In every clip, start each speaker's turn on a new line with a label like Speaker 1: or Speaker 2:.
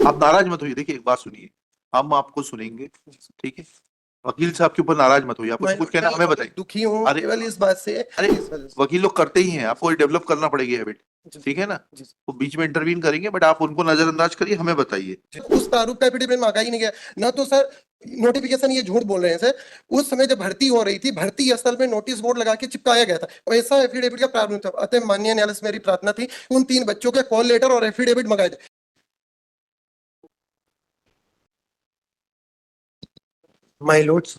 Speaker 1: आप नाराज मत होइए, देखिए एक बात सुनिए, हम आपको सुनेंगे, ठीक है। वकील साहब के ऊपर नाराज मत होइए, आपको जो कुछ कहना हमें बताइए।
Speaker 2: दुखी हूँ
Speaker 1: अरे
Speaker 2: केवल इस बात से,
Speaker 1: अरे
Speaker 2: इस वजह से।
Speaker 1: वकील लोग करते ही हैं, आपको डेवलप करना पड़ेगी हैबिट, ठीक है ना। वो बीच में इंटरवीन करेंगे, बट आप उनको नजरअंदाज करिए, हमें बताइए।
Speaker 2: उस प्रारूप का एफिडेविट मांगा ही नहीं गया ना, तो सर नोटिफिकेशन, ये झूठ बोल रहे हैं सर। उस समय जब भर्ती हो रही थी, भर्ती स्थल में नोटिस बोर्ड लगा के चिपकाया गया था, वैसा एफिडेविट का प्रारूप था। अतः माननीय न्यायालय से मेरी प्रार्थना थी, उन 3 बच्चों के कॉल लेटर और एफिडेविट मंगाए जाए। माय लॉर्ड्स,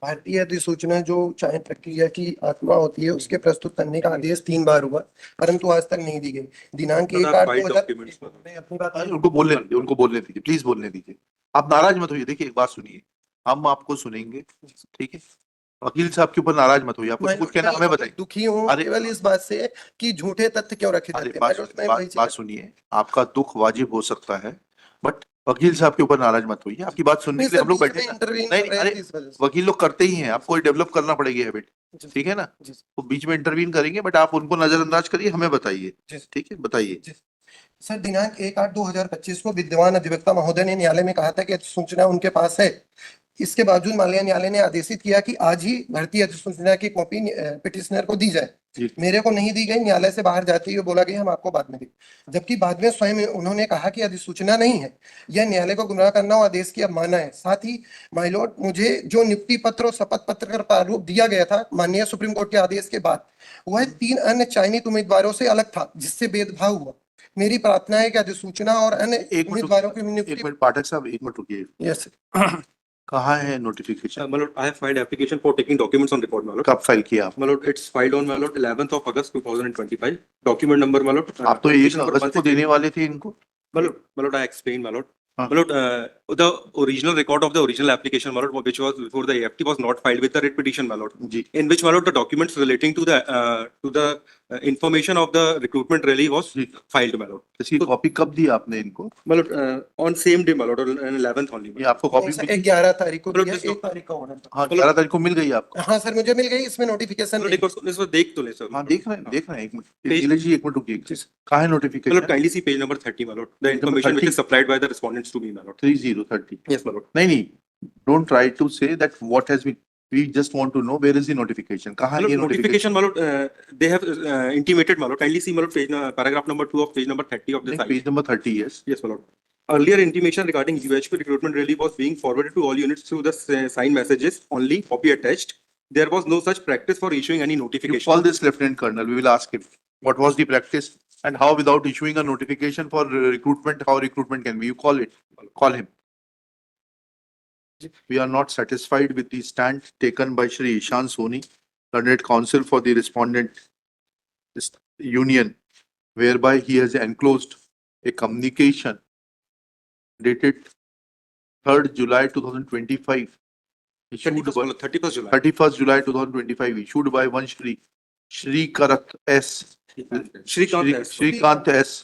Speaker 2: भारतीय अधिसूचना जो चाहे प्रक्रिया की आत्मा होती है, उसके प्रस्तुत करने का आदेश 3 बार हुआ, परंतु आज तक नहीं दी गई। दिनांक 1/8/2000 मैं अपनी बात
Speaker 1: अरे उनको बोलने दीजिए, उनको बोलने दीजिए, प्लीज बोलने दीजिए। आप नाराज मत होइए, देखिए एक बात सुनिए, हम आपको सुनेंगे, ठीक है। वकील साहब के ऊपर नाराज मत होइए, आपको जो कुछ कहना हमें बताइए।
Speaker 2: दुखी हूँ
Speaker 1: अरे
Speaker 2: केवल इस बात से कि झूठे तथ्य क्यों रखे
Speaker 1: अरे
Speaker 2: जाते हैं।
Speaker 1: बात सुनिए, आपका दुख वाजिब हो सकता है, बट वकील साहब के ऊपर नाराज मत होइए, आपकी बात सुनने के लिए हम लोग बैठे हैं ना।
Speaker 2: इंटरवीन
Speaker 1: नहीं
Speaker 2: कर
Speaker 1: नहीं,
Speaker 2: रहे थे
Speaker 1: अरे
Speaker 2: इस वजह से।
Speaker 1: वकील लोग करते ही हैं, आपको डेवलप करना पड़ेगी हैबिट, ठीक है ना। वो बीच में इंटरवीन करेंगे, बट आप उनको नजरअंदाज करिए, हमें बताइए, ठीक है, बताइए।
Speaker 2: सर, दिनांक 1/8/2025 को विद्यमान अधिवक्ता महोदय ने न्यायालय में कहा था कि अधिसूचना उनके पास है। इसके बावजूद माननीय न्यायालय ने आदेशित किया कि आज ही भर्ती अधिसूचना की कॉपी पिटिशनर को दी जाए। मेरे को नहीं दी गई, न्यायालय से बाहर जाते हुए बोला गया हम आपको बाद में देंगे, जबकि बाद में स्वयं उन्होंने कहा कि अधिसूचना नहीं है। यह न्यायालय को गुमराह करना और आदेश की अवमानना है। साथ ही माय लॉर्ड, मुझे जो नियुक्ति पत्र और शपथ पत्र का प्रारूप दिया गया था माननीय सुप्रीम कोर्ट के आदेश के बाद, वह 3 अन्य चयनित उम्मीदवारों से अलग था, जिससे भेदभाव हुआ। मेरी प्रार्थना है कि अधिसूचना और अन्य उम्मीदवारों की नियुक्ति।
Speaker 1: एक मिनट पाठक साहब, एक मिनट रुकिए।
Speaker 2: यस।
Speaker 1: कहाँ है notification?
Speaker 3: My lord, I have filed application for taking documents on record, my lord.
Speaker 1: कब फाइल किया आप?
Speaker 3: My lord, it's filed on, my lord, 11th of August 2025. Document number, my lord.
Speaker 1: आप तो 1 अगस्त को देने वाले थे इनको।
Speaker 3: My lord, I explain, my lord. My lord, the original record of the original application, my lord, which was before the AFT, was not filed with the writ petition, my lord. In which, my lord, the documents relating to the information of the recruitment rally was filed, my lord.
Speaker 1: इसकी copy कब दी आपने इनको?
Speaker 3: My lord, on same day, my lord, on 11th only.
Speaker 1: ये आपको copy मिली?
Speaker 2: 11 तारीख को दिया, 1 तारीख का होना था।
Speaker 1: हाँ, 11 तारीख को मिल गई आपको?
Speaker 2: हाँ सर, मुझे मिल गई, इसमें नोटिफिकेशन
Speaker 3: देख तो ले सर।
Speaker 1: हाँ देख रहे हैं, एक मिनट नीलेश जी, एक मिनट रुकिए। कहाँ है
Speaker 3: My
Speaker 1: notification?
Speaker 3: lord, kindly see page number 30, my lord. The information which is supplied by the respondents to me, my lord.
Speaker 1: 3030।
Speaker 3: Yes, my lord.
Speaker 1: नहीं, don't try to say that what has been. We just want to know where is the notification. कहाँ है ये
Speaker 3: notification, my lord? They have intimated, my lord. Kindly see, my lord, paragraph number 2 of page number 30 of the site.
Speaker 1: Page number 30, yes.
Speaker 3: Yes, my lord. Earlier intimation regarding UHP recruitment rally was being forwarded to all units through the signed messages only, copy attached. There was no such practice for issuing any notification.
Speaker 1: You call this Lieutenant Colonel. We will ask him what was the practice and how, without issuing a notification for recruitment, how recruitment can be. You call it. Call him. We are not satisfied with the stand taken by Shri Ishan Soni, learned counsel for the respondent union, whereby he has enclosed a communication dated 3rd July 2025, issued by
Speaker 3: 31st July.
Speaker 1: 31st July 2025, issued by one Shrikant S. Shrikant S,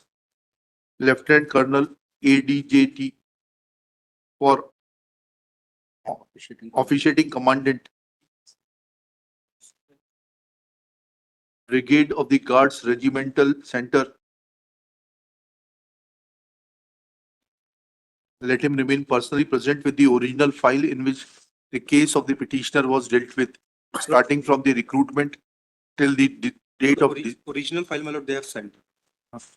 Speaker 1: Lieutenant Colonel ADJT, for officiating commandant, Brigade of the Guards Regimental Center. Let him remain personally present with the original file in which the case of the petitioner was dealt with, starting from the recruitment till the date of the
Speaker 3: original file, my lord, they have sent.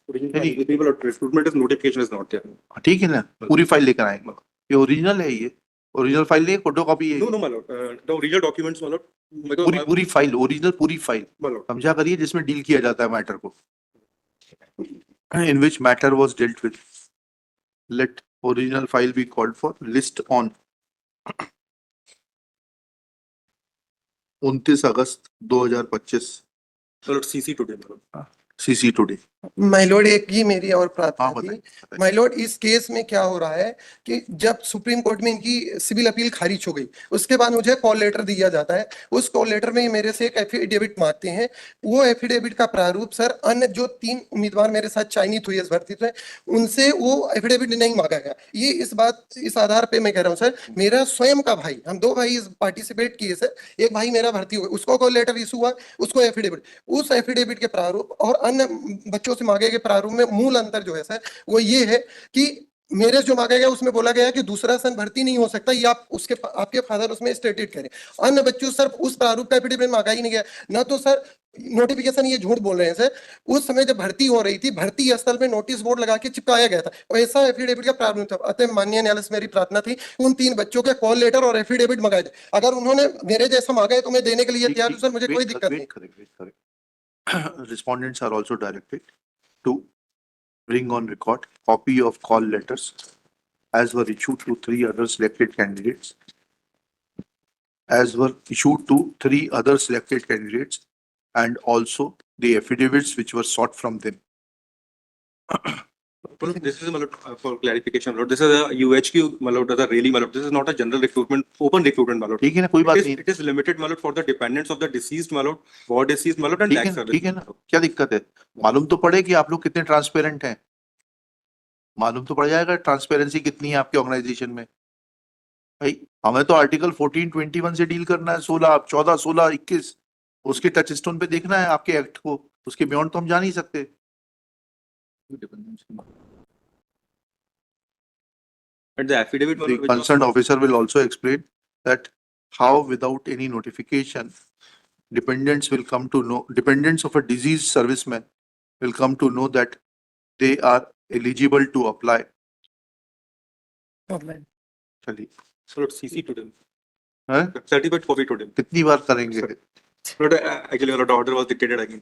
Speaker 3: Recruitment is notification is not there.
Speaker 1: ठीक है ना, पूरी file लेकर आएंगे। ये original है, ये original file नहीं, फोटो कॉपी है।
Speaker 3: No, my lord. The original documents, my lord.
Speaker 1: पूरी फाइल, ओरिजिनल पूरी फाइल समझा करिए, जिसमें डील किया जाता है मैटर को, in which matter was dealt with. Let original file be called for. List on 29 August 2025।
Speaker 3: CC today, my lord.
Speaker 1: CC today.
Speaker 2: My Lord, एक ही मेरी और प्रार्थना थी। माय लॉर्ड, इस केस में क्या हो रहा है कि जब सुप्रीम कोर्ट में इनकी सिविल अपील खारिज हो गई, उसके बाद मुझे कॉल लेटर दिया जाता है। उस कॉल लेटर में मेरे से एक एफिडेविट मांगते हैं। वो एफिडेविट का प्रारूप सर, अन्य जो 3 उम्मीदवार मेरे साथ चयनित हुए इस भर्ती से, उनसे वो एफिडेविट नहीं मांगा गया। ये इस आधार पे मैं कह रहा हूँ सर, मेरा स्वयं का भाई, हम 2 भाई पार्टिसिपेट किए सर, एक भाई मेरा भर्ती हुआ, उसको कॉल लेटर इशू हुआ, उसको एफिडेविट, उस एफिडेविट के प्रारूप और अन्य बच्चों से मांगे गए प्रारूप में मूल अंतर जो है सर, वो ये है कि मेरे जो मांगा गया उसमें बोला गया कि दूसरा सन भर्ती नहीं हो सकता, ये आप उसके आपके फादर उसमें स्टेटेड करें। अन्य बच्चों सर उस प्रारूप का एफिडेविट मांगा ही नहीं गया, न तो सर नोटिफिकेशन, ये झूठ बोल रहे हैं सर। उस समय जब भर्ती हो रही थी, भर्ती स्थल में नोटिस बोर्ड लगा के चिपकाया गया था और ऐसा एफिडेविट का प्रारूप था। अतः माननीय न्यायालय से मेरी प्रार्थना थी उन 3 बच्चों के कॉल लेटर और एफिडेविट मंगाए थे। अगर उन्होंने मेरे जैसा मांगा है तो मैं देने के लिए तैयार हूं सर, मुझे कोई दिक्कत नहीं।
Speaker 1: Respondents are also directed to bring on record copy of call letters as were issued to 3 other selected candidates, and also the affidavits which were sought from them.
Speaker 3: Malot, this is Malot, for clarification, Malot, this is a UHQ, Malot, really, Malot, this is not a general recruitment, open recruitment, Malot.
Speaker 1: ठीक है ना, कोई बात नहीं,
Speaker 3: It is limited, Malot, for the dependents of the deceased, Malot, war deceased, Malot, and
Speaker 1: ठीक
Speaker 3: tax
Speaker 1: है,
Speaker 3: service.
Speaker 1: ठीक है ना, क्या दिक्कत है? मालूम तो पड़े कि आप लोग कितने ट्रांसपेरेंट हैं, मालूम तो पड़ जाएगा ट्रांसपेरेंसी कितनी है आपके ऑर्गेनाइजेशन में। भाई हमें तो आर्टिकल 1421 से डील करना है, 16, 14, 16, 21 उसके टच स्टोन पे देखना है आपके एक्ट को, उसके बियॉन्ड तो हम जा नहीं सकते।
Speaker 3: And the affidavit,
Speaker 1: The
Speaker 3: Malot, which was-
Speaker 1: concerned officer will also explain that how without any notification, dependents of a deceased serviceman will come to know that they are eligible to apply. चलिए,
Speaker 3: Malot, CC to them,
Speaker 1: हैं?
Speaker 3: certificate copy to them.
Speaker 1: कितनी बार करेंगे?
Speaker 3: Malot, actually, Malot, the order was dictated again.